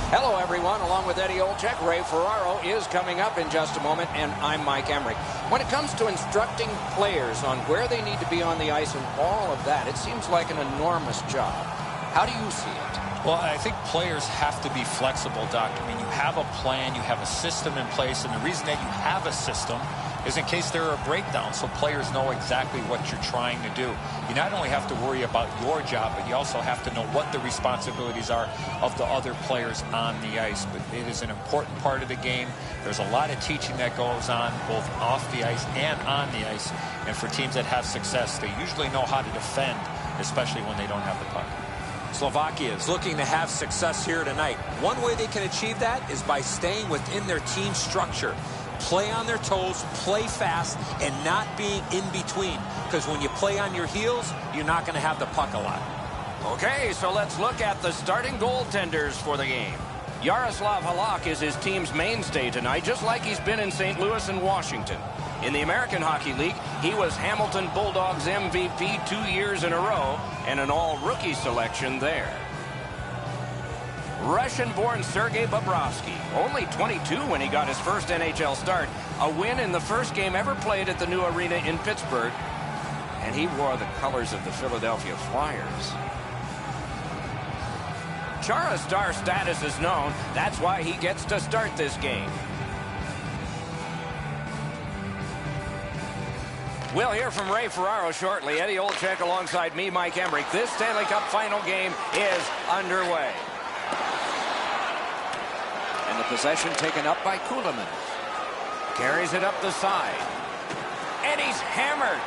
Hello, everyone. Along with Eddie Olczyk, Ray Ferraro is coming up in just a moment, and I'm Mike Emmerich. When it comes to instructing players on where they need to be on the ice and all of that, it seems like an enormous job. How do you see it? Well, I think players have to be flexible, Doc. I mean, you have a plan, you have a system in place, and the reason that you have a system is in case there are breakdowns, so players know exactly what you're trying to do. You not only have to worry about your job, but you also have to know what the responsibilities are of the other players on the ice. But it is an important part of the game. There's a lot of teaching that goes on, both off the ice and on the ice. And for teams that have success, they usually know how to defend, especially when they don't have the puck. Slovakia is looking to have success here tonight. One way they can achieve that is by staying within their team structure. Play on their toes, play fast, and not being in between. Because when you play on your heels, you're not going to have the puck a lot. Okay, so let's look at the starting goaltenders for the game. Yaroslav Halak is his team's mainstay tonight, just like he's been in St. Louis and Washington. In the American Hockey League, he was Hamilton Bulldogs MVP 2 years in a row and an all-rookie selection there. Russian-born Sergei Bobrovsky, only 22 when he got his first NHL start, a win in the first game ever played at the new arena in Pittsburgh, and he wore the colors of the Philadelphia Flyers. Chara's star status is known. That's why he gets to start this game. We'll hear from Ray Ferraro shortly. Eddie Olczyk alongside me, Mike Emmerich. This Stanley Cup final game is underway. And the possession taken up by Kulemin. Carries it up the side. And he's hammered.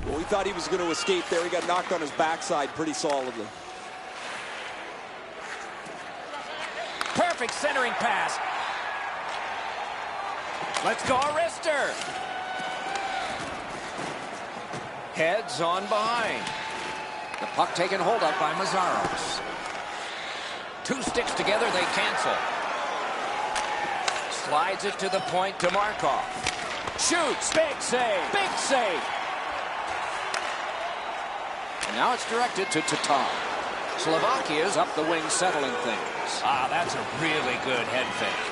Well, we thought he was going to escape there. He got knocked on his backside pretty solidly. Perfect centering pass. Let's go, Arister. Heads on behind. The puck taken hold of by Mazzaros. Two sticks together, they cancel. Slides it to the point to Markov. Shoots. Big save. Big save. And now it's directed to Tatar. Slovakia's up the wing settling things. Ah, that's a really good head fake.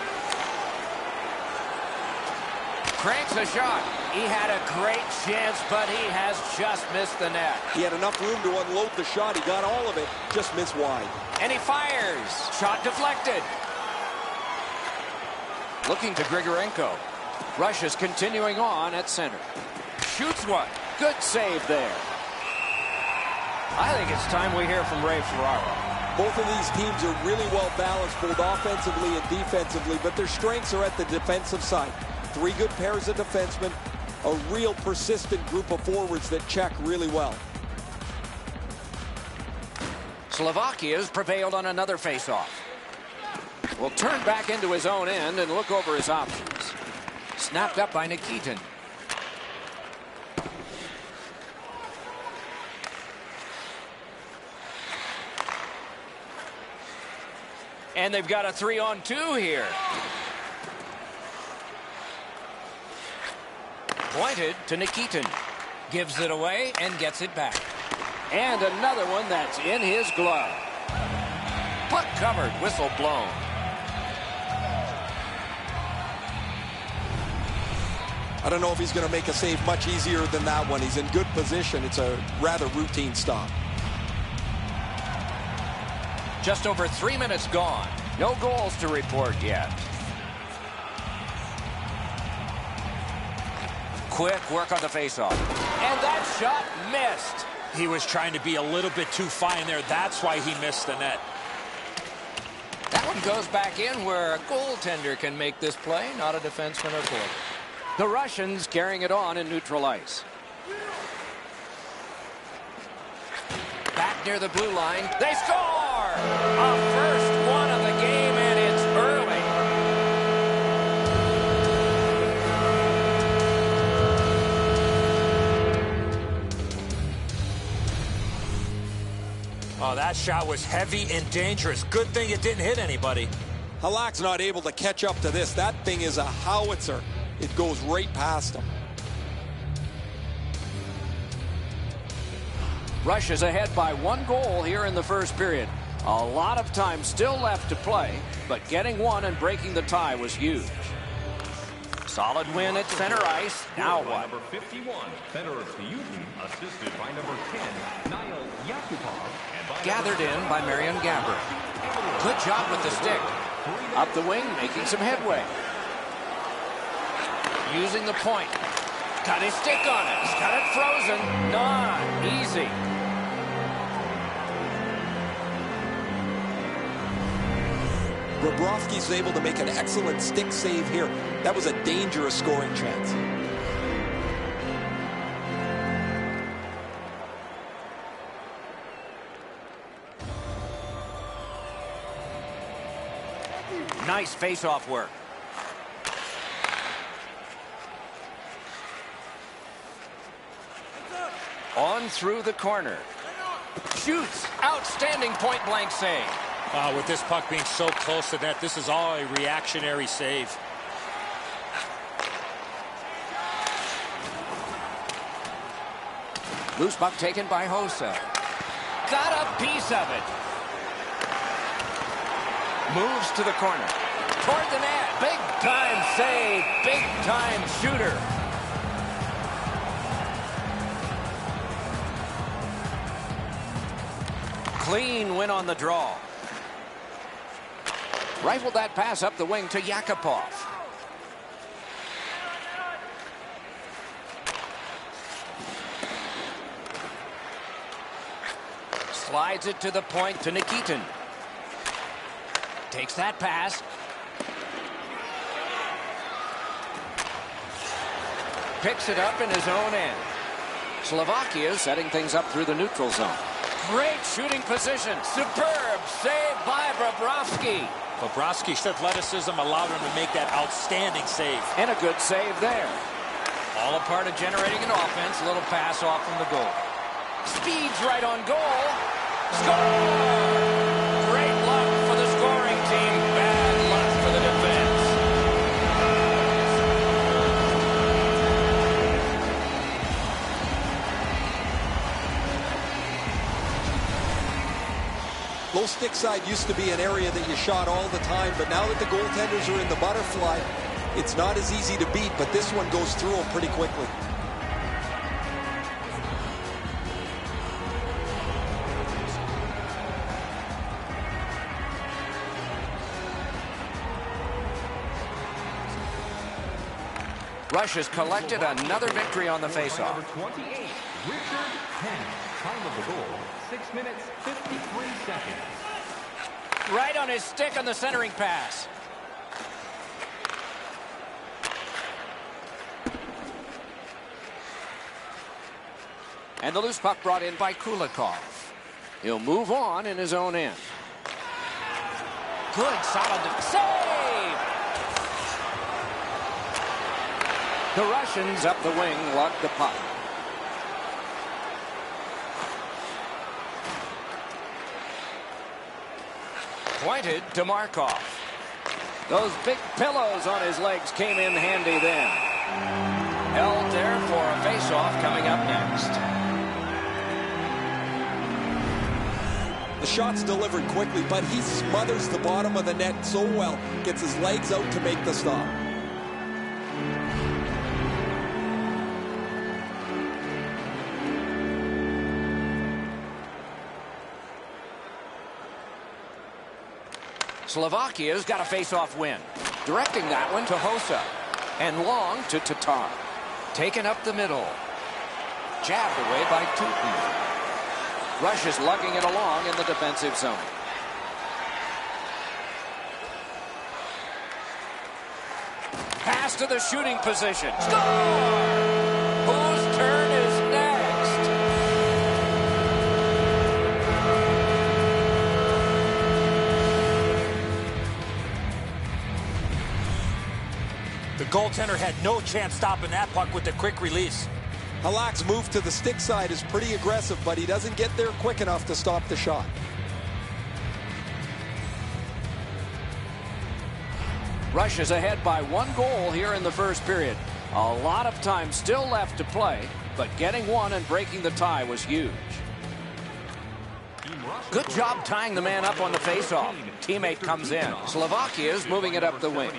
Cranks a shot. He had a great chance, but he has just missed the net. He had enough room to unload the shot. He got all of it, just missed wide. And he fires. Shot deflected. Looking to Grigorenko. Russia's continuing on at center. Shoots one. Good save there. I think it's time we hear from Ray Ferraro. Both of these teams are really well balanced, both offensively and defensively, but their strengths are at the defensive side. Three good pairs of defensemen, a real persistent group of forwards that check really well. Slovakia's prevailed on another faceoff. Will turn back into his own end and look over his options. Snapped up by Nikitin. And they've got a 3-on-2 here. Pointed to Nikitin. Gives it away and gets it back. And another one that's in his glove. Puck covered, whistle blown. I don't know if he's going to make a save much easier than that one. He's in good position. It's a rather routine stop. Just over 3 minutes gone. No goals to report yet. Quick work on the faceoff. And that shot missed. He was trying to be a little bit too fine there. That's why he missed the net. That one goes back in where a goaltender can make this play, not a defenseman or forward. The Russians carrying it on in neutral ice. Back near the blue line. They score! A first one of the game, and it's early. Oh, that shot was heavy and dangerous. Good thing it didn't hit anybody. Halak's not able to catch up to this. That thing is a howitzer. It goes right past him. Russia's ahead by 1 goal here in the first period. A lot of time still left to play, but getting one and breaking the tie was huge. Solid win at center ice. Now what? Number 51, Federer Stuyutin, assisted by number 10, Niall Yakupov. Gathered in by Marian Gabbard. Good job with the stick. Up the wing, making some headway. Using the point. Got his stick on it. He's got it frozen. Not easy. Bobrovsky's able to make an excellent stick save here. That was a dangerous scoring chance. Nice face-off work. On through the corner. Shoots. Outstanding point-blank save. With this puck being so close to net, this is all a reactionary save. Loose puck taken by Hossa. Got a piece of it. Moves to the corner. Toward the net. Big-time save. Big-time shooter. Clean win on the draw. Rifled that pass up the wing to Yakupov. Slides it to the point to Nikitin. Takes that pass. Picks it up in his own end. Slovakia setting things up through the neutral zone. Great shooting position. Superb save by Bobrovsky. Bobrovsky's athleticism allowed him to make that outstanding save. And a good save there. All a part of generating an offense. A little pass off from the goal. Speeds right on goal. Score! Great luck for the scoring team. Bad luck for the defense. Low stick side used to be an area that you shot all the time, but now that the goaltenders are in the butterfly, it's not as easy to beat, but this one goes through them pretty quickly. Russia's collected another victory on the faceoff. Number 28, Richard Penn. Time of the goal, 6 minutes, 53 seconds. Right on his stick on the centering pass. And the loose puck brought in by Kulikov. He'll move on in his own end. Good, solid save! The Russians up the wing lug the puck. Pointed to Markov. Those big pillows on his legs came in handy then. Held there for a face-off coming up next. The shot's delivered quickly, but he smothers the bottom of the net so well. Gets his legs out to make the stop. Slovakia's got a face-off win. Directing that one to Hossa. And long to Tatar. Taken up the middle. Jabbed away by Tooten. Rush is lugging it along in the defensive zone. Pass to the shooting position. Score! Whose turn is next? The goaltender had no chance stopping that puck with the quick release. Halak's move to the stick side is pretty aggressive, but he doesn't get there quick enough to stop the shot. Rush is ahead by 1 goal here in the first period. A lot of time still left to play, but getting one and breaking the tie was huge. Good job tying the man up on the faceoff. Teammate comes in. Slovakia is moving it up the wing.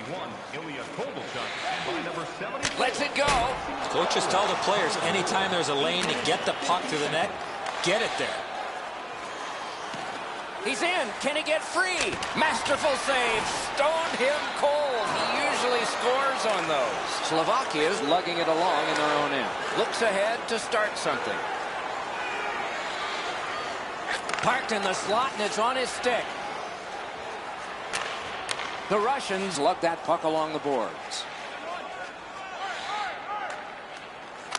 Lets it go. Coaches tell the players anytime there's a lane to get the puck to the net, get it there. He's in. Can he get free? Masterful save. Stoned him cold. He usually scores on those. Slovakia is lugging it along in their own end. Looks ahead to start something. Parked in the slot, and it's on his stick. The Russians lug that puck along the boards.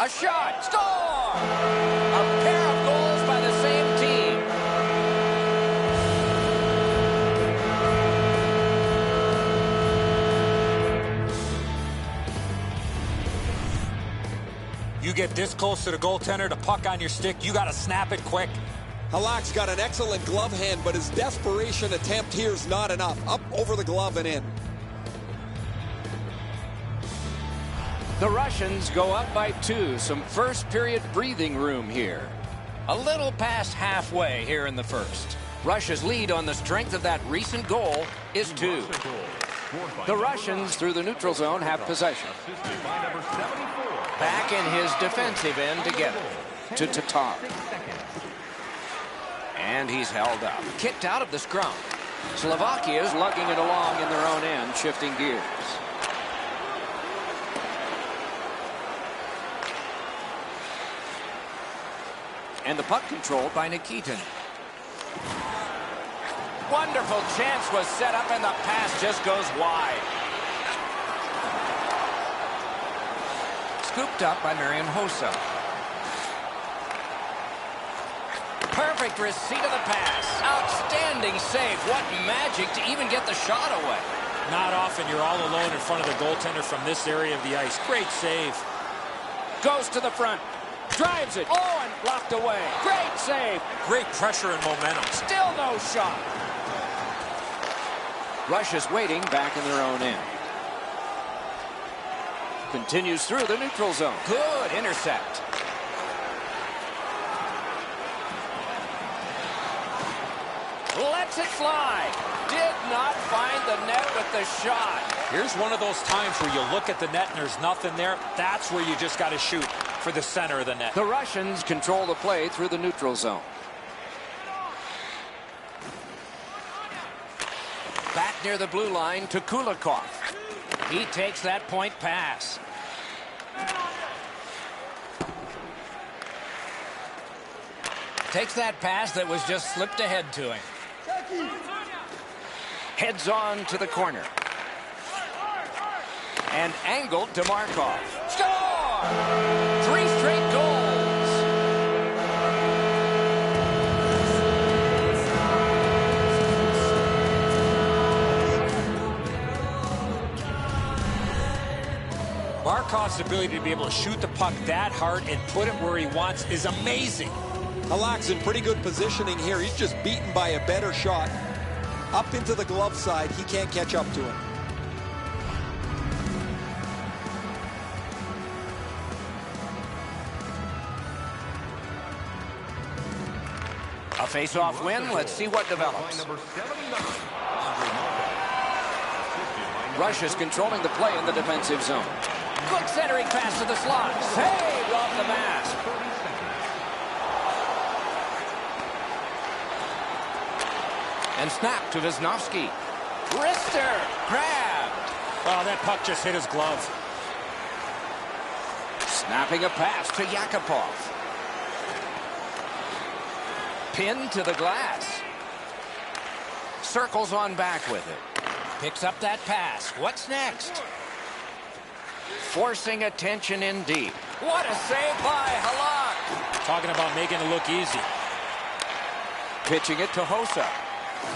A shot. Score! A pair of goals by the same team. You get this close to the goaltender, the puck on your stick, you got to snap it quick. Halak's got an excellent glove hand, but his desperation attempt here is not enough. Up over the glove and in. The Russians go up by 2. Some first period breathing room here. A little past halfway here in the first. Russia's lead on the strength of that recent goal is 2. The Russians through the neutral zone have possession. Back in his defensive end together to Tatar. And he's held up. Kicked out of the scrum. Slovakia is lugging it along in their own end, shifting gears. And the puck controlled by Nikitin. Wonderful chance was set up, and the pass just goes wide. Scooped up by Marian Hossa. Perfect receipt of the pass. Outstanding save. What magic to even get the shot away. Not often you're all alone in front of the goaltender from this area of the ice. Great save. Goes to the front. Drives it. Oh, and blocked away. Great save. Great pressure and momentum. Still no shot. Russia's waiting back in their own end. Continues through the neutral zone. Good intercept. Lets it fly. Did not find the net with the shot. Here's one of those times where you look at the net and there's nothing there. That's where you just got to shoot for the center of the net. The Russians control the play through the neutral zone. Back near the blue line to Kulikov. He takes that point pass. Takes that pass that was just slipped ahead to him. Heads on to the corner. And angled to Markov. Score! 3 straight goals. Markov's ability to be able to shoot the puck that hard and put it where he wants is amazing. Halak's in pretty good positioning here. He's just beaten by a better shot. Up into the glove side. He can't catch up to him. A face-off win. Let's see what develops. Russia's controlling the play in the defensive zone. Quick centering pass to the slot. Saved off the mask. And snap to Wisnowski. Wrister grabbed. Oh, that puck just hit his glove. Snapping a pass to Yakupov. Pinned to the glass. Circles on back with it. Picks up that pass. What's next? Forcing attention in deep. What a save by Halak. Talking about making it look easy. Pitching it to Hossa.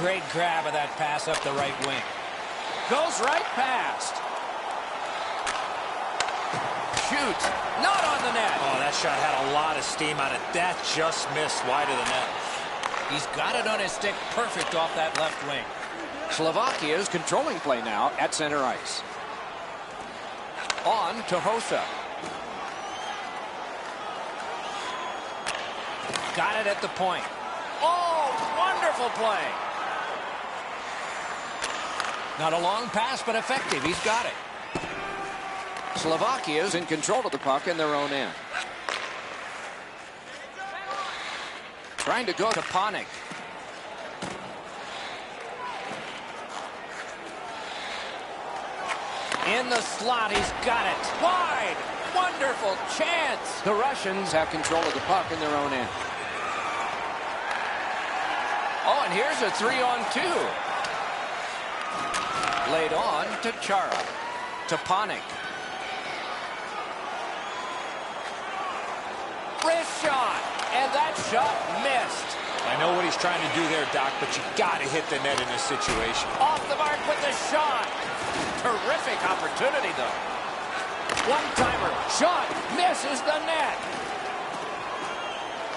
Great grab of that pass up the right wing. Goes right past. Shoots. Not on the net. Oh, that shot had a lot of steam on it. That just missed wide of the net. He's got it on his stick perfect off that left wing. Slovakia is controlling play now at center ice. On to Hossa. Got it at the point. Oh, wonderful play. Not a long pass, but effective. He's got it. Slovakia is in control of the puck in their own end. Trying to go to Panik. In the slot, he's got it. Wide. Wonderful chance. The Russians have control of the puck in their own end. Oh, and here's a 3-on-2. Laid on to Chara. To Panik. Wrist shot. And that shot missed. I know what he's trying to do there, Doc, but you got to hit the net in this situation. Off the mark with the shot. Terrific opportunity, though. One-timer. Shot. Misses the net.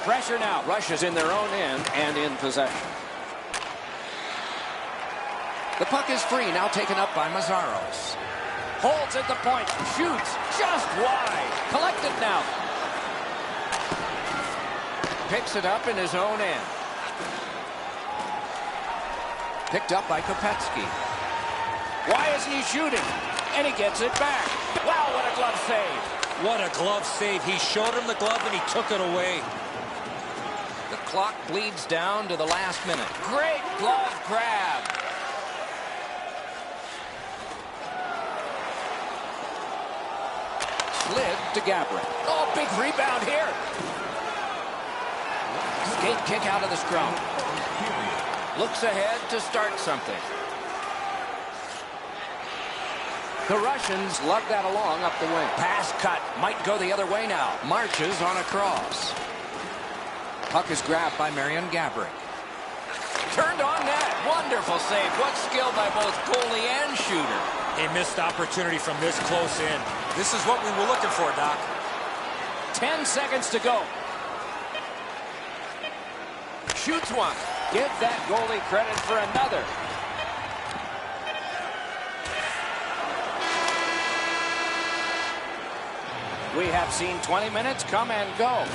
Pressure now. Russia's in their own end and in possession. The puck is free. Now taken up by Mazzaros. Holds at the point. Shoots. Just wide. Collected now. Picks it up in his own end. Picked up by Kopetsky. Why isn't he shooting? And he gets it back. Wow, what a glove save. What a glove save. He showed him the glove and he took it away. The clock bleeds down to the last minute. Great glove grab. Slid to Gabrick. Oh, big rebound here. Skate kick out of the scrum. Looks ahead to start something. The Russians lug that along up the wing. Pass cut. Might go the other way now. Marches on a cross. Puck is grabbed by Marian Gabrick. Turned on net. Wonderful save. What skill by both goalie and shooter. A missed opportunity from this close in. This is what we were looking for, Doc. 10 seconds to go. Shoots one. Give that goalie credit for another. We have seen 20 minutes come and go.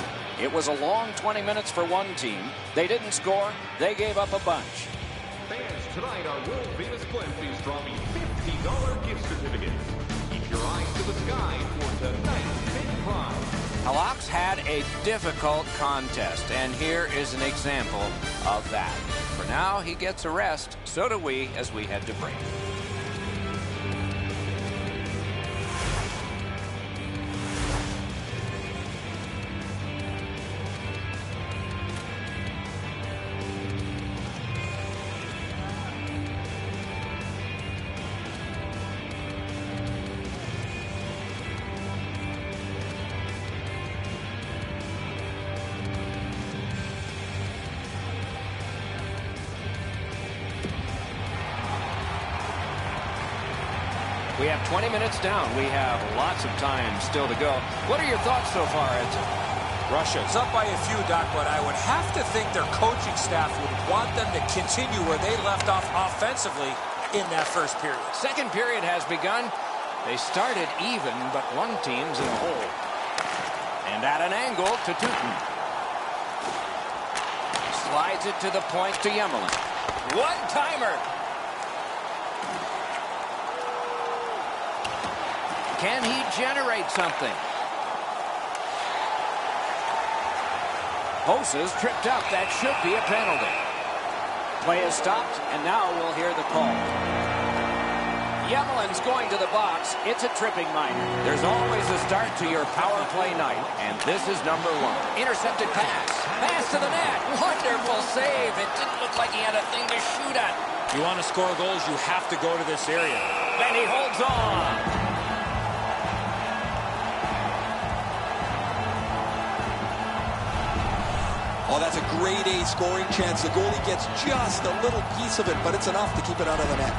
It was a long 20 minutes for one team. They didn't score. They gave up a bunch. Fans tonight are world-famous Glenfish dropping $50 gift certificates. Keep your eyes to the sky for tonight's big prize. Halak's had a difficult contest, and here is an example of that. For now, he gets a rest. So do we as we head to break. We have 20 minutes down. We have lots of time still to go. What are your thoughts so far, Edson? Russia's up by a few, Doc, but I would have to think their coaching staff would want them to continue where they left off offensively in that first period. Second period has begun. They started even, but one team's in a hole. And at an angle to Tutin. Slides it to the point to Yemelin. One-timer. Can he generate something? Hossa's tripped up. That should be a penalty. Play is stopped, and now we'll hear the call. Yemelin's going to the box. It's a tripping minor. There's always a start to your power play night, and this is number 1. Intercepted pass. Pass to the net. Wonderful save. It didn't look like he had a thing to shoot at. You want to score goals, you have to go to this area. And he holds on. Oh, that's a grade A scoring chance. The goalie gets just a little piece of it, but it's enough to keep it out of the net.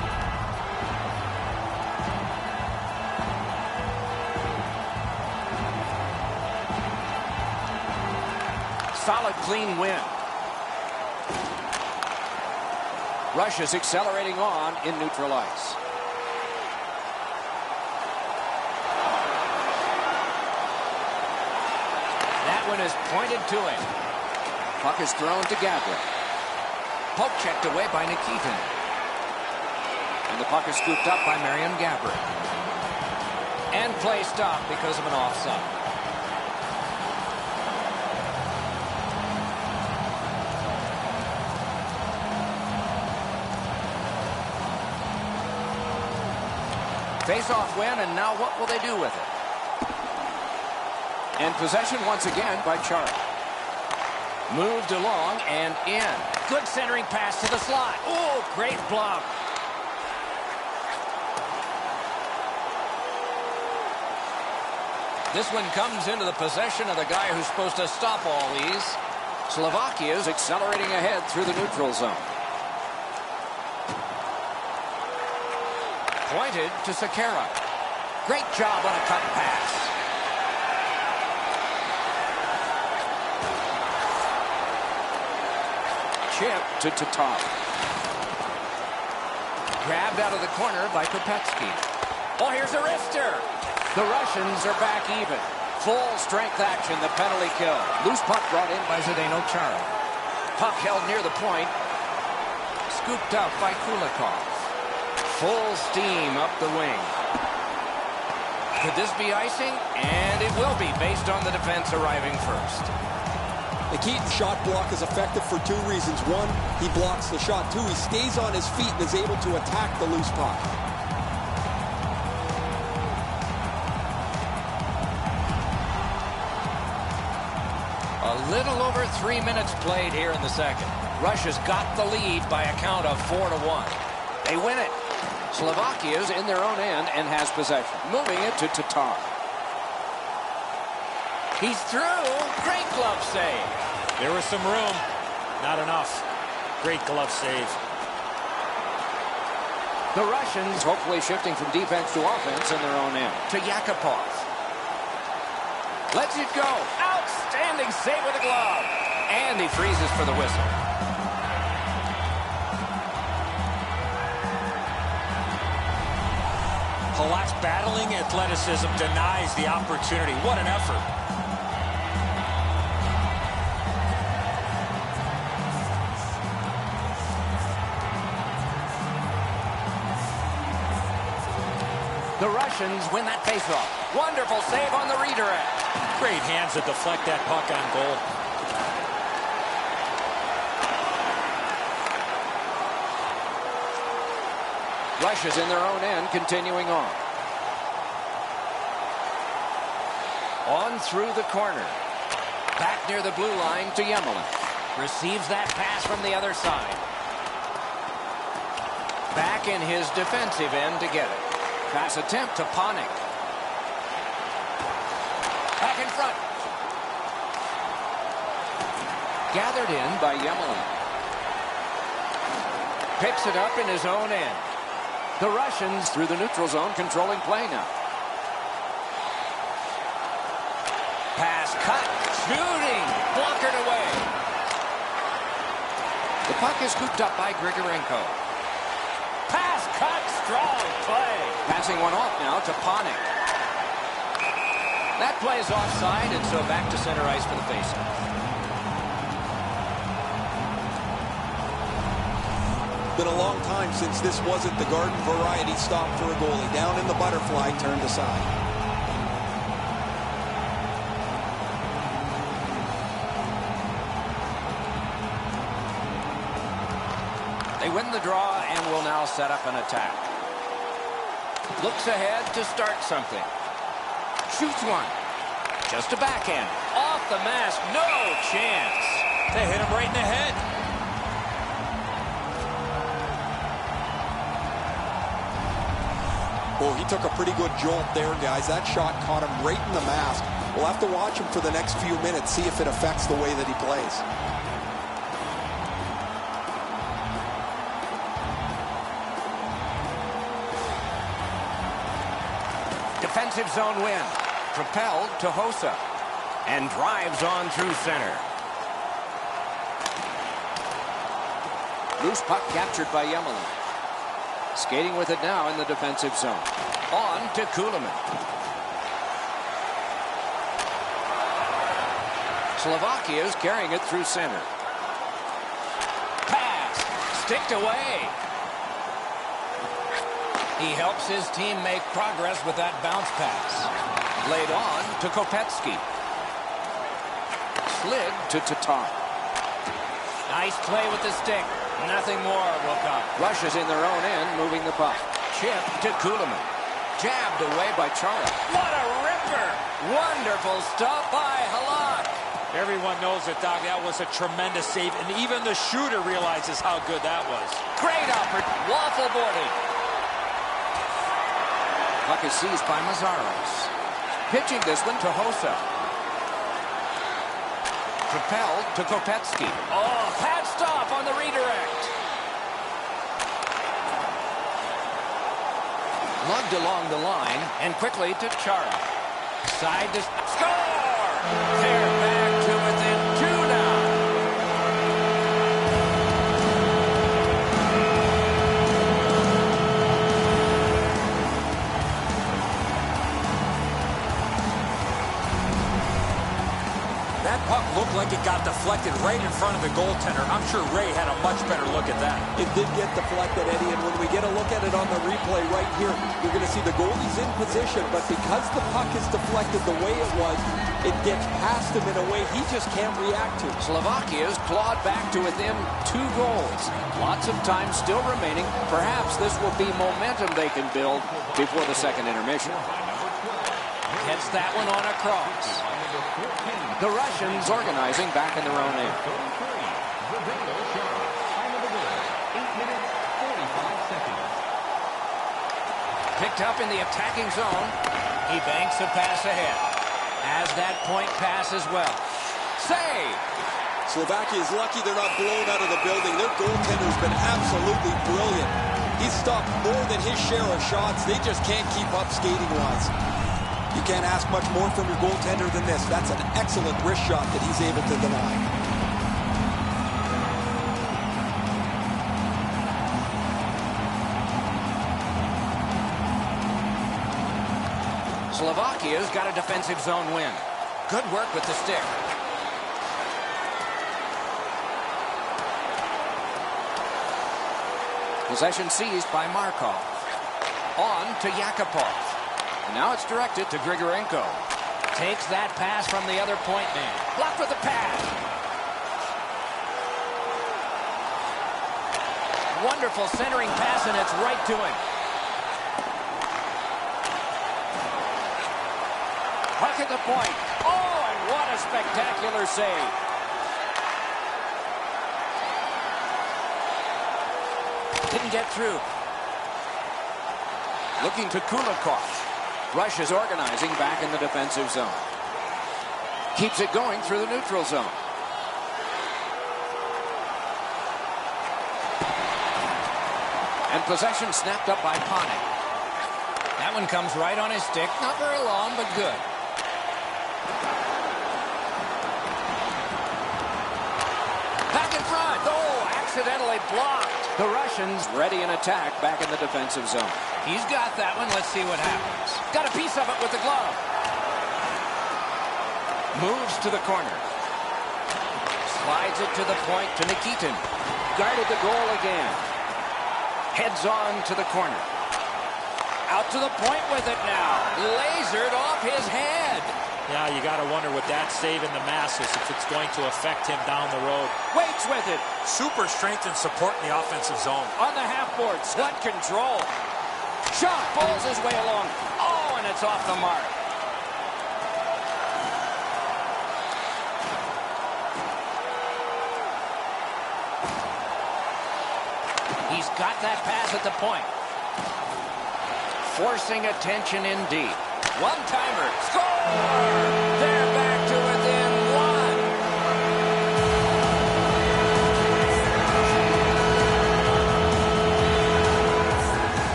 Solid, clean win. Russia's accelerating on in neutral ice. That one is pointed to him. Puck is thrown to Gabriel. Poke checked away by Nikitin. And the puck is scooped up by Marian Gabriel. And play stopped because of an offside. Face-off win, and now what will they do with it? And possession once again by Chara. Moved along and in. Good centering pass to the slot. Oh, great block. This one comes into the possession of the guy who's supposed to stop all these. Slovakia is accelerating ahead through the neutral zone. Pointed to Sekera. Great job on a cut pass. Chip to Tatar. Grabbed out of the corner by Kopetsky. Oh, here's a wrister. The Russians are back even. Full strength action, the penalty kill. Loose puck brought in by Zdeno Chara. Puck held near the point. Scooped up by Kulikov. Full steam up the wing. Could this be icing? And it will be, based on the defense arriving first. The Keaton shot block is effective for 2 reasons. 1, he blocks the shot. 2, he stays on his feet and is able to attack the loose puck. A little over 3 minutes played here in the second. Russia's got the lead by a count of 4-1. They win it. Slovakia's in their own end and has possession. Moving it to Tatar. He's through. Great glove save. There was some room. Not enough. Great glove save. The Russians hopefully shifting from defense to offense in their own end. To Yakupov. Lets it go. Outstanding save with a glove. And he freezes for the whistle. Palat's battling athleticism denies the opportunity. What an effort. The Russians win that faceoff. Wonderful save on the redirect. Great hands to deflect that puck on goal. Russia's in their own end, continuing on. On through the corner. Back near the blue line to Yemelin. Receives that pass from the other side. Back in his defensive end to get it. Pass attempt to Panik. Back in front. Gathered in by Yemelin. Picks it up in his own end. The Russians through the neutral zone, controlling play now. Pass cut. Shooting. Blockered away. The puck is scooped up by Grigorenko. Pass cut. Strong play. Passing one off now to Panik. That play is offside, and so back to center ice for the faceoff. Been a long time since this wasn't the garden variety stop for a goalie. Down in the butterfly, turned aside. They win the draw and will now set up an attack. Looks ahead to start something. Shoots one. Just a backhand. Off the mask. No chance. They hit him right in the head. Well, he took a pretty good jolt there, guys. That shot caught him right in the mask. We'll have to watch him for the next few minutes, see if it affects the way that he plays. Defensive zone win. Propelled to Hossa. And drives on through center. Loose puck captured by Yemelin. Skating with it now in the defensive zone. On to Kulemin. Slovakia is carrying it through center. Pass. Sticked away. He helps his team make progress with that bounce pass. Laid on to Kopetsky. Slid to Tatar. Nice play with the stick. Nothing more will come. Russia's in their own end, moving the puck. Chip to Kulemin. Jabbed away by Chara. What a ripper! Wonderful stop by Halak. Everyone knows it, Doc. That was a tremendous save, and even the shooter realizes how good that was. Great opportunity. Waffle boarding. Puck is seized by Mazzaros. Pitching this one to Hossa. Propelled to Kopetsky. Oh, pad stop on the redirect. Lugged along the line and quickly to Chara. Side to score! They're back to within 2 now. That puck looked like it got deflected right in front of the goaltender. I'm sure Ray had a much better look at that. It did get deflected, Eddie, and when we get a look at it on the replay right here, you're going to see the goalie's in position, but because the puck is deflected the way it was, it gets past him in a way he just can't react to. Slovakia's clawed back to within 2 goals. Lots of time still remaining. Perhaps this will be momentum they can build before the second intermission. Gets that one on a cross. The Russians organizing back in their own end. Picked up in the attacking zone. He banks a pass ahead. Has that point pass as well. Save! Slovakia is lucky they're not blown out of the building. Their goaltender's been absolutely brilliant. He's stopped more than his share of shots. They just can't keep up skating-wise. You can't ask much more from your goaltender than this. That's an excellent wrist shot that he's able to deny. Slovakia's got a defensive zone win. Good work with the stick. Possession seized by Markov. On to Yakupov. Now it's directed to Grigorenko. Takes that pass from the other point man. Blocked with the pass. Wonderful centering pass, and it's right to him. Puck at the point. Oh, and what a spectacular save. Didn't get through. Looking to Kulikov. Russia's organizing back in the defensive zone. Keeps it going through the neutral zone. And possession snapped up by Panik. That one comes right on his stick. Not very long, but good. Back in front. Oh, accidentally blocked. The Russians ready an attack back in the defensive zone. He's got that one. Let's see what happens. Got a piece of it with the glove. Moves to the corner. Slides it to the point to Nikitin. Guarded the goal again. Heads on to the corner. Out to the point with it now. Lasered off his head. Yeah, you got to wonder with that save in the masses if it's going to affect him down the road. Waits with it. Super strength and support in the offensive zone. On the half boards. What control. Shot pulls his way along. Oh, and it's off the mark. He's got that pass at the point. Forcing attention indeed. One-timer. Score! They're back to within one.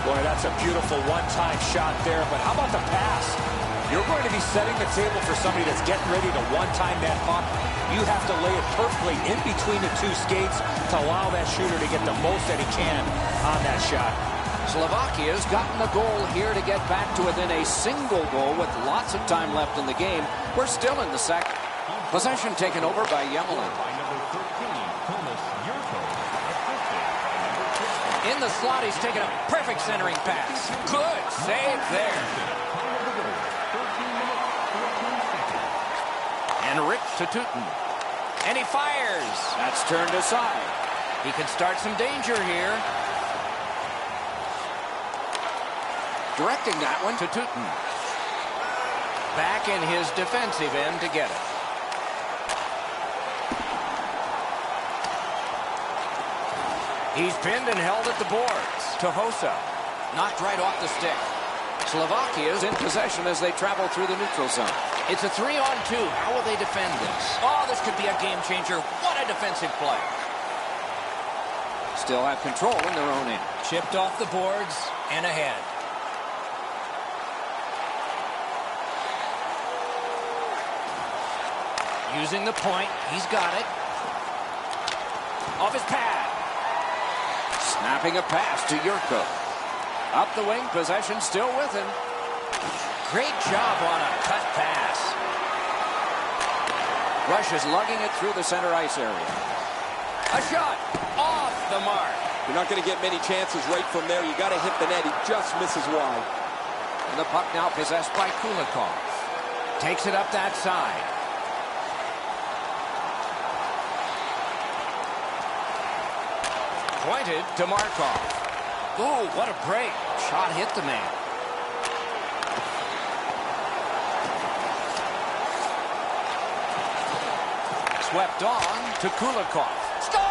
Boy, that's a beautiful one-time shot there, but how about the pass? You're going to be setting the table for somebody that's getting ready to one-time that puck. You have to lay it perfectly in between the two skates to allow that shooter to get the most that he can on that shot. Slovakia's gotten the goal here to get back to within a single goal with lots of time left in the game. We're still in the second. Possession taken over by Yemelin. In the slot, he's taken a perfect centering pass. Good save there. And Rick to Tutin. And he fires. That's turned aside. He can start some danger here. Directing that one to Tutin. Back in his defensive end to get it. He's pinned and held at the boards. To Hossa. Knocked right off the stick. Slovakia's in possession as they travel through the neutral zone. It's a 3-on-2. How will they defend this? Oh, this could be a game changer. What a defensive play. Still have control in their own end. Chipped off the boards and ahead. Using the point. He's got it. Off his pad. Snapping a pass to Yurko. Up the wing, possession still with him. Great job on a cut pass. Rush is lugging it through the center ice area. A shot off the mark. You're not going to get many chances right from there. You got to hit the net. He just misses wide. And the puck now possessed by Kulikov. Takes it up that side. Pointed to Markov. Ooh, what a break. Shot hit the man. Swept on to Kulikov. Score!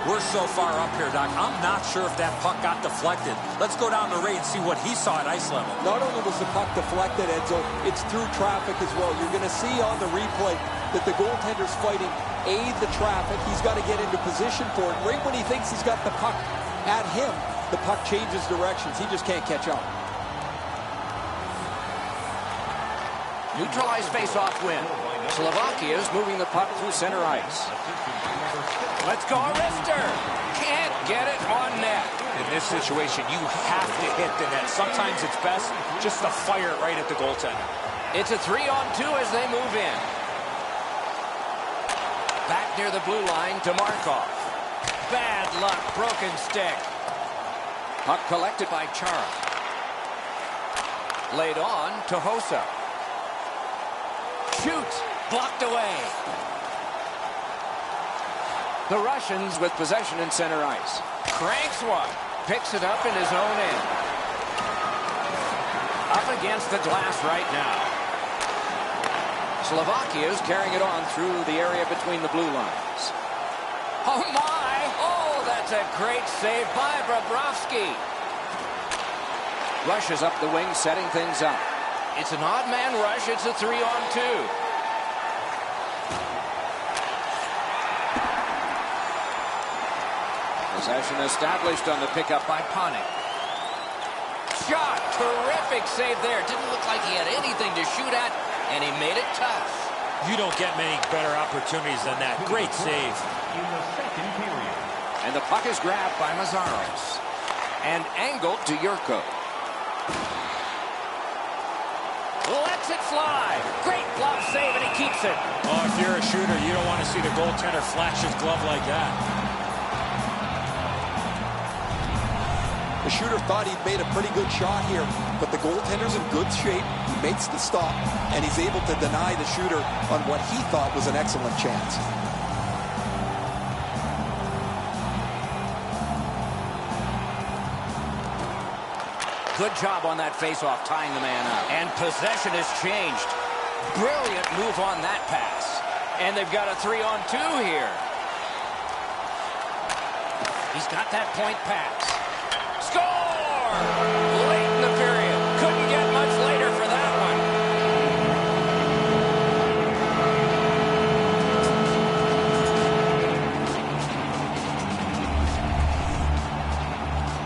We're so far up here, Doc. I'm not sure if that puck got deflected. Let's go down to Ray and see what he saw at ice level. Not only was the puck deflected, Enzo, it's through traffic as well. You're going to see on the replay that the goaltender's fighting the traffic. He's got to get into position for it. Right when he thinks he's got the puck at him, the puck changes directions. He just can't catch up. Neutralized face-off win. Slovakia is moving the puck through center ice. Let's go, Arister. Can't get it on net. In this situation, you have to hit the net. Sometimes it's best just to fire it right at the goaltender. It's a 3-on-2 as they move in. Back near the blue line to Markov. Bad luck, broken stick. Puck collected by Chara. Laid on to Hossa. Shoots, blocked away. The Russians with possession in center ice. Cranks one. Picks it up in his own end. Up against the glass right now. Slovakia is carrying it on through the area between the blue lines. Oh my! Oh, that's a great save by Bobrovsky. Rushes up the wing, setting things up. It's an odd man rush. It's a 3-on-2. Possession established on the pickup by Panik. Shot! Terrific save there. Didn't look like he had anything to shoot at, and he made it tough. You don't get many better opportunities than that. Great save. In the second period. And the puck is grabbed by Mazaros. And angled to Yurko. Lets it fly. Great glove save, and he keeps it. Oh, if you're a shooter, you don't want to see the goaltender flash his glove like that. The shooter thought he'd made a pretty good shot here, but the goaltender's in good shape. He makes the stop, and he's able to deny the shooter on what he thought was an excellent chance. Good job on that faceoff, tying the man up. And possession has changed. Brilliant move on that pass. And they've got a 3-on-2 here. He's got that point pass. Score! Late in the period. Couldn't get much later for that one.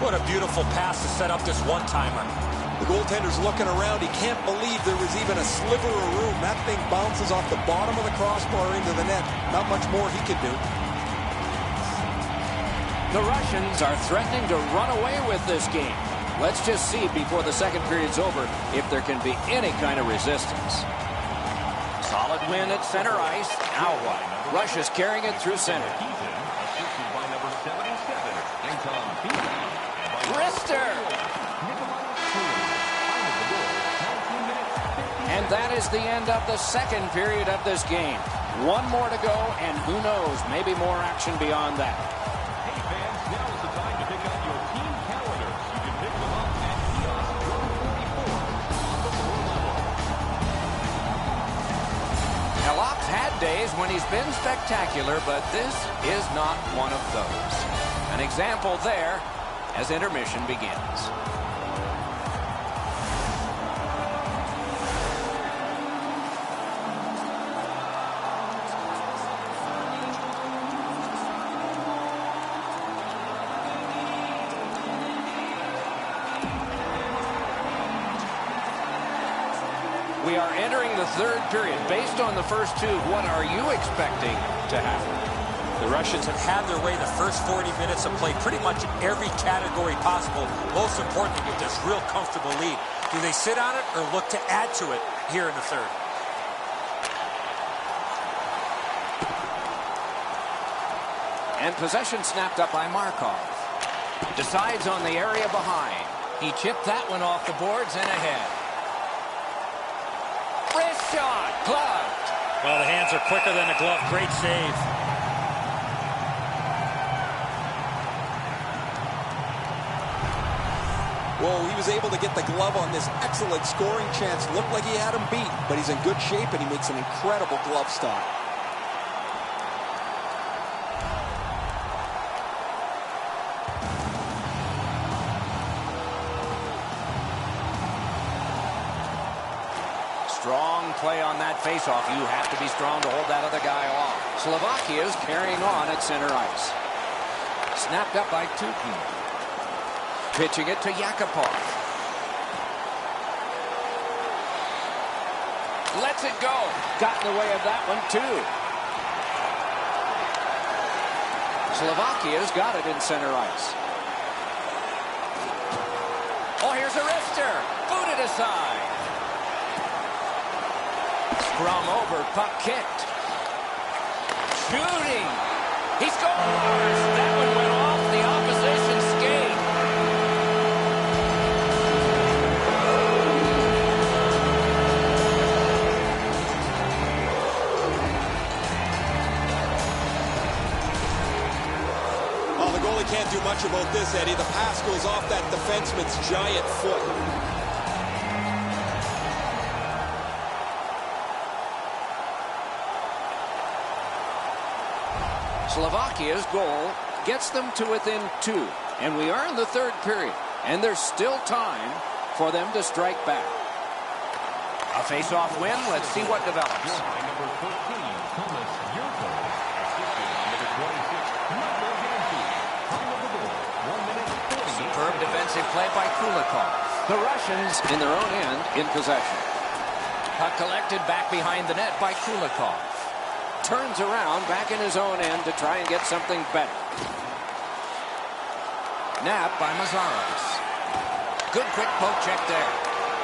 What a beautiful pass to set up this one-timer. The goaltender's looking around. He can't believe there was even a sliver of room. That thing bounces off the bottom of the crossbar into the net. Not much more he can do. The Russians are threatening to run away with this game. Let's just see before the second period's over if there can be any kind of resistance. Solid win at center ice. Now what? Russia's carrying it through center. Rister! And that is the end of the second period of this game. One more to go, and who knows, maybe more action beyond that. Hey fans, now is the time to pick out your team calendars. You can pick them up at kiosk 144 on the floor level. Now, Lop's had days when he's been spectacular, but this is not one of those. An example there as intermission begins. We are entering the third period. Based on the first two, what are you expecting to happen? The Russians have had their way the first 40 minutes of play pretty much in every category possible. Most importantly, with this real comfortable lead. Do they sit on it or look to add to it here in the third? And possession snapped up by Markov. Decides on the area behind. He chipped that one off the boards and ahead. Wrist shot, gloved. Well, the hands are quicker than the glove. Great save. Whoa, he was able to get the glove on this excellent scoring chance. Looked like he had him beat, but he's in good shape, and he makes an incredible glove stop. Strong play on that faceoff. You have to be strong to hold that other guy off. Slovakia is carrying on at center ice. Snapped up by Tukin. Pitching it to Yakupov. Lets it go. Got in the way of that one, too. Slovakia's got it in center ice. Oh, here's a wrister. Booted aside. Scrum over, puck kicked. Shooting. He scores. That one went off the opposition skate. Oh, the goalie can't do much about this, Eddie. The pass goes off that defenseman's giant foot. Slovakia's goal gets them to within 2. And we are in the third period. And there's still time for them to strike back. A face-off win. Let's see what develops. Number 14, Thomas Yurko. Assisted by number 26, Michael Yancey. Time of the goal, 1 minute 40. Superb defensive play by Kulikov. The Russians in their own end in possession. Puck collected back behind the net by Kulikov. Turns around back in his own end to try and get something better. Nap by Mazaros. Good quick poke check there.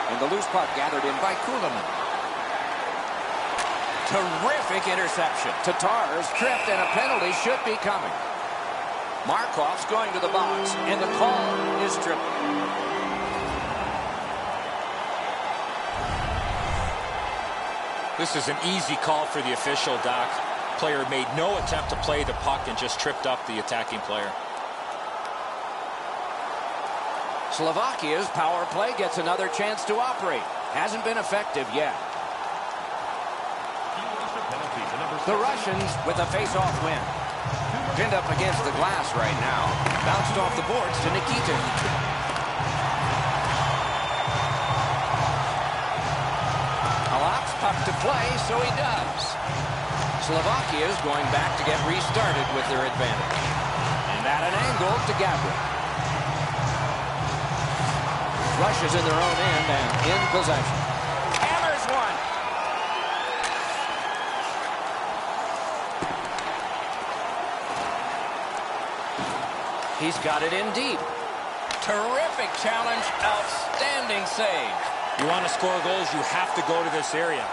And the loose puck gathered in by Kulemin. Terrific interception. Tatar's tripped and a penalty should be coming. Markov's going to the box, and the call is tripping. This is an easy call for the official, Doc. Player made no attempt to play the puck and just tripped up the attacking player. Slovakia's power play gets another chance to operate. Hasn't been effective yet. The Russians with a face-off win. Pinned up against the glass right now. Bounced off the boards to Nikitin. Halak's puck to play, so he does. Slovakia is going back to get restarted with their advantage. And at an angle to Gabriel. Russia's in their own end and in possession. Hammers one. He's got it in deep. Terrific challenge. Outstanding save. You want to score goals, you have to go to this area.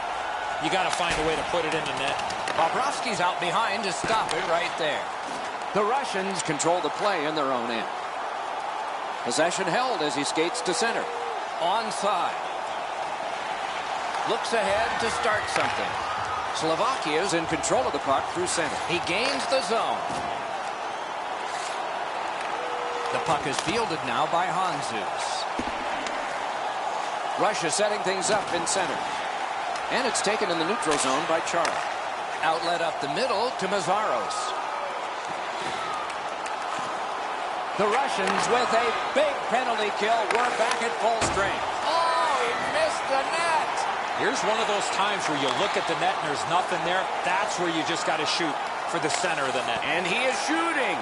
You got to find a way to put it in the net. Bobrovsky's out behind to stop it right there. The Russians control the play in their own end. Possession held as he skates to center. Onside. Looks ahead to start something. Slovakia's in control of the puck through center. He gains the zone. The puck is fielded now by Hanzus. Russia setting things up in center. And it's taken in the neutral zone by Chara. Outlet up the middle to Mazaros. The Russians with a big penalty kill. We're back at full strength. Oh, he missed the net. Here's one of those times where you look at the net and there's nothing there. That's where you just got to shoot for the center of the net. And he is shooting.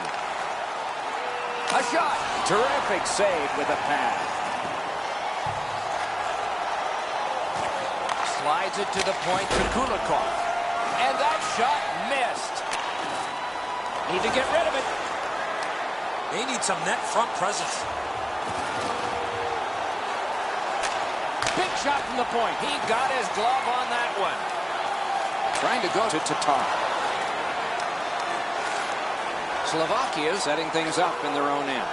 A shot. Terrific save with a pad. Slides it to the point to Kulikov. And that shot missed. Need to get rid of it. They need some net front presence. Big shot from the point. He got his glove on that one. Trying to go to Tatar. Slovakia setting things up in their own end.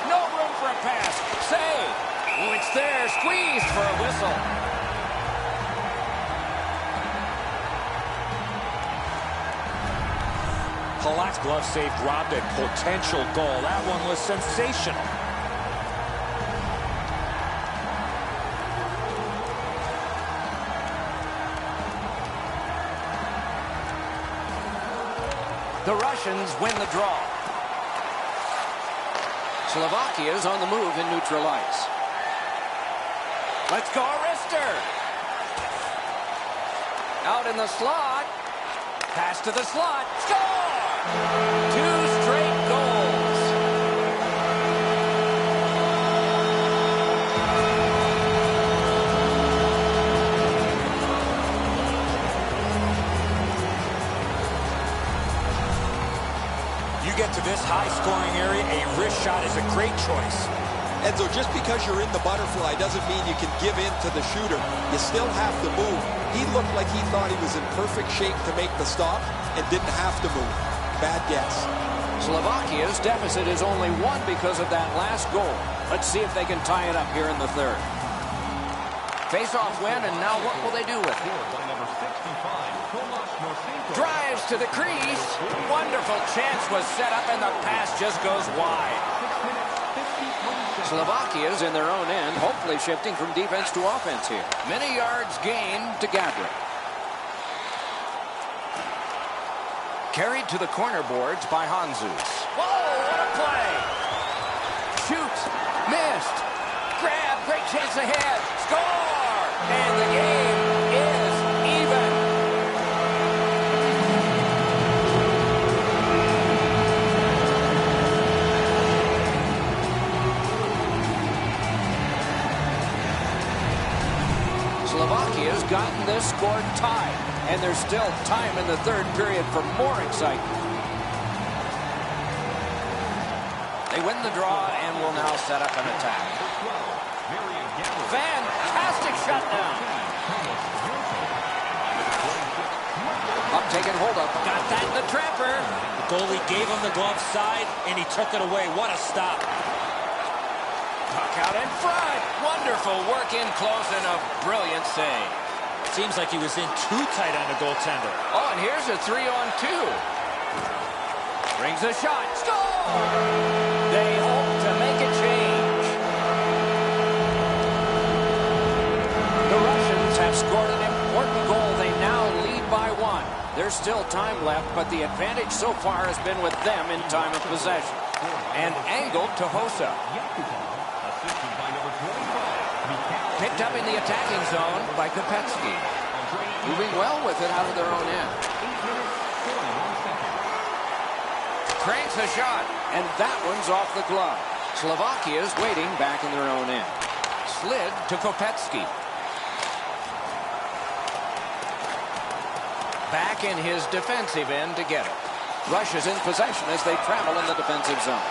No room for a pass. Save. Oh, it's there. Squeezed for a whistle. Halak's glove save robbed a potential goal. That one was sensational. The Russians win the draw. Slovakia is on the move in neutral ice. Let's go, Arister. Out in the slot. Pass to the slot. Score! 2 straight goals. You get to this high-scoring area, a wrist shot is a great choice. Enzo, just because you're in the butterfly doesn't mean you can give in to the shooter. You still have to move. He looked like he thought he was in perfect shape to make the stop and didn't have to move. Bad guess. Slovakia's deficit is only 1 because of that last goal. Let's see if they can tie it up here in the third. Face-off win, and now what will they do with it? Drives to the crease. Wonderful chance was set up, and the pass just goes wide. Slovakia's in their own end, hopefully shifting from defense to offense here. Many yards gained to Gabriel. Carried to the corner boards by Hanzus. Whoa, what a play! Shoots, missed, grab, great chance ahead, score! And the game is even. Slovakia's gotten this score tied, and there's still time in the third period for more excitement. They win the draw and will now set up an attack. Fantastic shutdown. A taken hold of. Got that in the trapper. The goalie gave him the glove side, and he took it away. What a stop. Puck out in front. Wonderful work in close and a brilliant save. Seems like he was in too tight on the goaltender. Oh, and here's a 3-on-2. Brings a shot. Score! They hope to make a change. The Russians have scored an important goal. They now lead by 1. There's still time left, but the advantage so far has been with them in time of possession. And angled to Hossa. Picked up in the attacking zone by Kopetsky. Moving well with it out of their own end. Cranks a shot, and that one's off the glove. Slovakia is waiting back in their own end. Slid to Kopetsky. Back in his defensive end to get it. Russia's in possession as they travel in the defensive zone.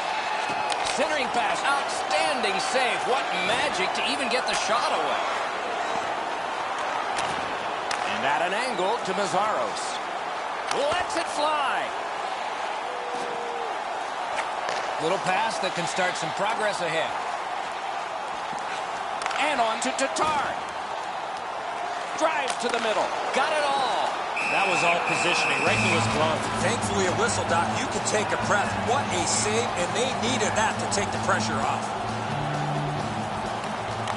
Centering pass, outstanding save. What magic to even get the shot away. And at an angle to Mazaros. Lets it fly. Little pass that can start some progress ahead. And on to Tatar. Drives to the middle. Got it all. That was all positioning right to his glove. Thankfully, a whistle, Doc. You can take a breath. What a save, and they needed that to take the pressure off.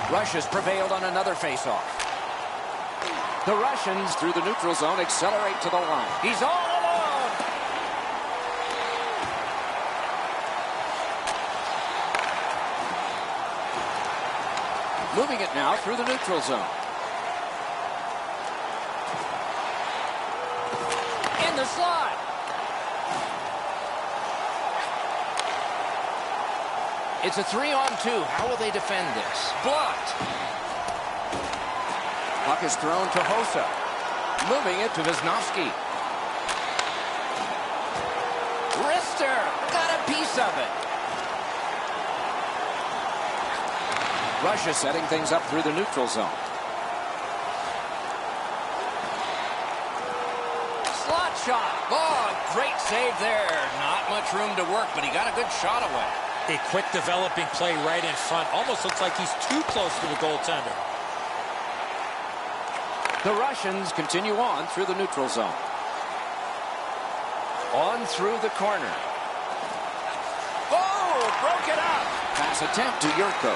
Russia's prevailed on another faceoff. The Russians, through the neutral zone, accelerate to the line. He's all alone. Moving it now through the neutral zone. In the slot. It's a 3-on-2. How will they defend this? Blocked. Puck is thrown to Hossa. Moving it to Wisnowski. Rister got a piece of it. Russia setting things up through the neutral zone. Slot shot. Oh, great save there. Not much room to work, but he got a good shot away. A quick developing play right in front. Almost looks like he's too close to the goaltender. The Russians continue on through the neutral zone. On through the corner. Oh, broke it up. Pass attempt to Yurko.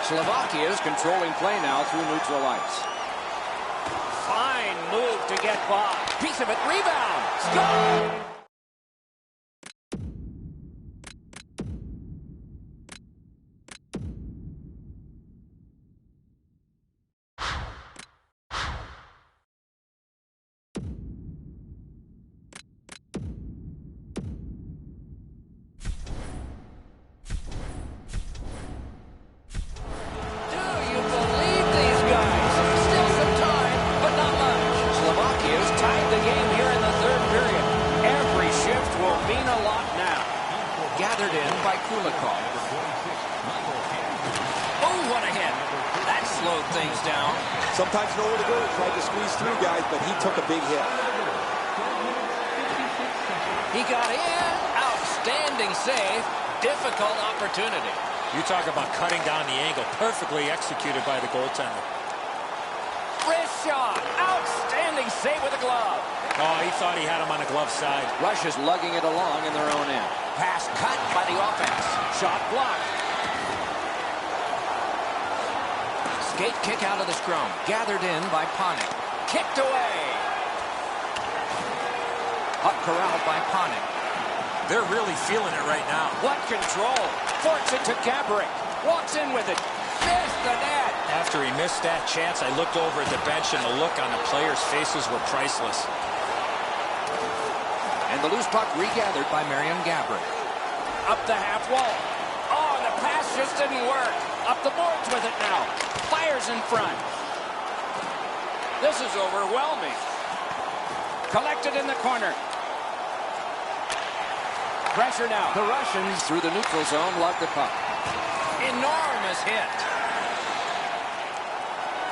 Slovakia is controlling play now through neutral ice. Fine move to get by. Piece of it, rebound. Score! Gathered in by Kulikov. Oh, what a hit. That slowed things down. Sometimes nowhere to go. Tried to squeeze through, guys, but he took a big hit. He got in. Outstanding save. Difficult opportunity. You talk about cutting down the angle. Perfectly executed by the goaltender. Wrist shot. Outstanding save with a glove. Oh, he thought he had him on the glove side. Russia's lugging it along in their own end. Pass cut by the offense. Shot blocked. Skate kick out of the scrum. Gathered in by Panik. Kicked away. Up corralled by Panik. They're really feeling it right now. What control. Forks it to Gabrick. Walks in with it. Missed the net. After he missed that chance, I looked over at the bench, and the look on the players' faces were priceless. And the loose puck regathered by Marian Gabrick. Up the half wall. Oh, and the pass just didn't work. Up the boards with it now. Fires in front. This is overwhelming. Collected in the corner. Pressure now. The Russians through the neutral zone lug the puck. Enormous hit.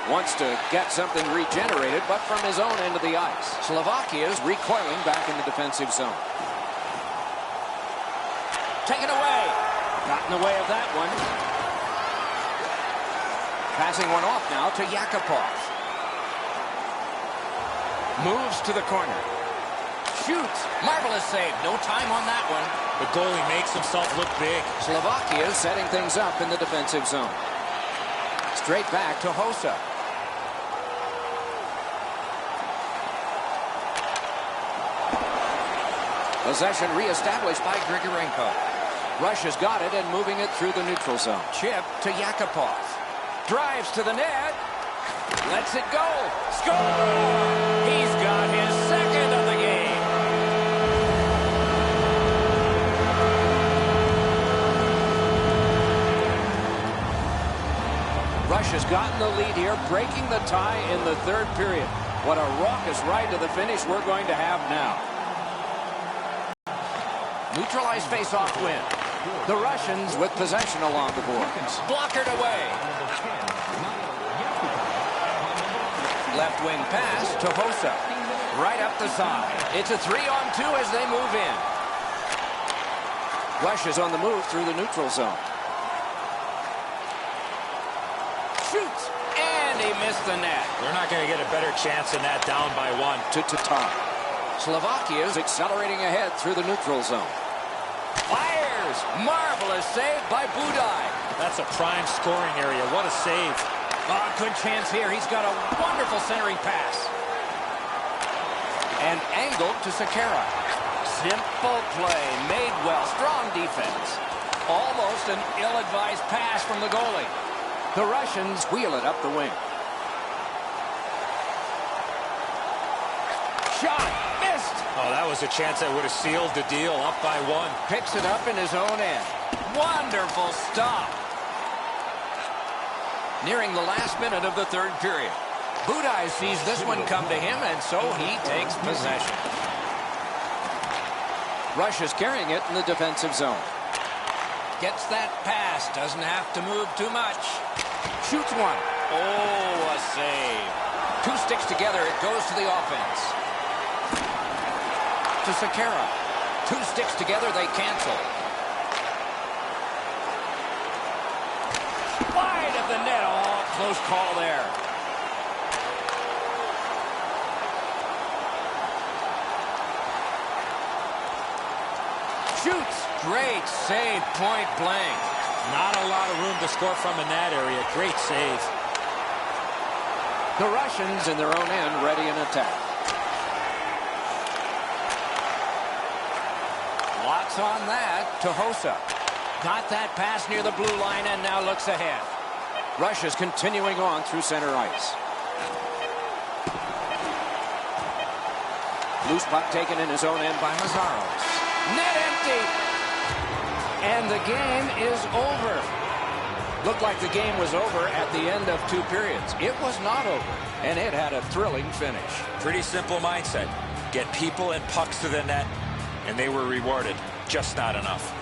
Wants to get something regenerated, but from his own end of the ice. Slovakia is recoiling back in the defensive zone. Taken away. Got in the way of that one. Passing one off now to Yakupov. Moves to the corner. Shoots. Marvelous save. No time on that one. The goalie makes himself look big. Slovakia is setting things up in the defensive zone. Straight back to Hossa. Possession reestablished by Grigorenko. Russia's got it and moving it through the neutral zone. Chip to Yakupov. Drives to the net. Lets it go. Score! He's got his second of the game. Russia's gotten the lead here, breaking the tie in the third period. What a raucous ride to the finish we're going to have now. Neutralized face-off win. The Russians with possession along the boards. Blockered away. Left wing pass to Hossa. Right up the side. It's a 3-on-2 as they move in. Russia's on the move through the neutral zone. Shoots. And he missed the net. They're not going to get a better chance than that down by one. To Tatar. Slovakia is accelerating ahead through the neutral zone. Fires! Marvelous save by Budaj. That's a prime scoring area. What a save. Oh, good chance here. He's got a wonderful centering pass. And angled to Sekera. Simple play. Made well. Strong defense. Almost an ill-advised pass from the goalie. The Russians wheel it up the wing. Shot. Missed. Oh, that was a chance that would have sealed the deal. Up by one. Picks it up in his own end. Wonderful stop. Nearing the last minute of the third period. Budaj sees this one come to him, and so he takes possession. Russia's carrying it in the defensive zone. Gets that pass. Doesn't have to move too much. Shoots one. Oh, a save. Two sticks together. It goes to the offense. To Sekera. Two sticks together. They cancel. Wide of the net. Oh, close call there. Shoots. Great save, point blank. Not a lot of room to score from in that area. Great save. The Russians in their own end ready in attack. Lots on that to Hossa. Got that pass near the blue line and now looks ahead. Russia's continuing on through center ice. Loose puck taken in his own end by Mazaros. Net empty. And the game is over. Looked like the game was over at the end of two periods. It was not over, and it had a thrilling finish. Pretty simple mindset. Get people and pucks to the net, and they were rewarded. Just not enough.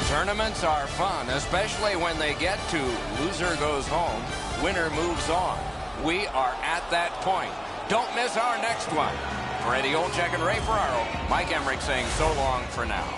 Tournaments are fun, especially when they get to loser goes home, winner moves on. We are at that point. Don't miss our next one. For Eddie Olczyk and Ray Ferraro, Mike Emmerich saying so long for now.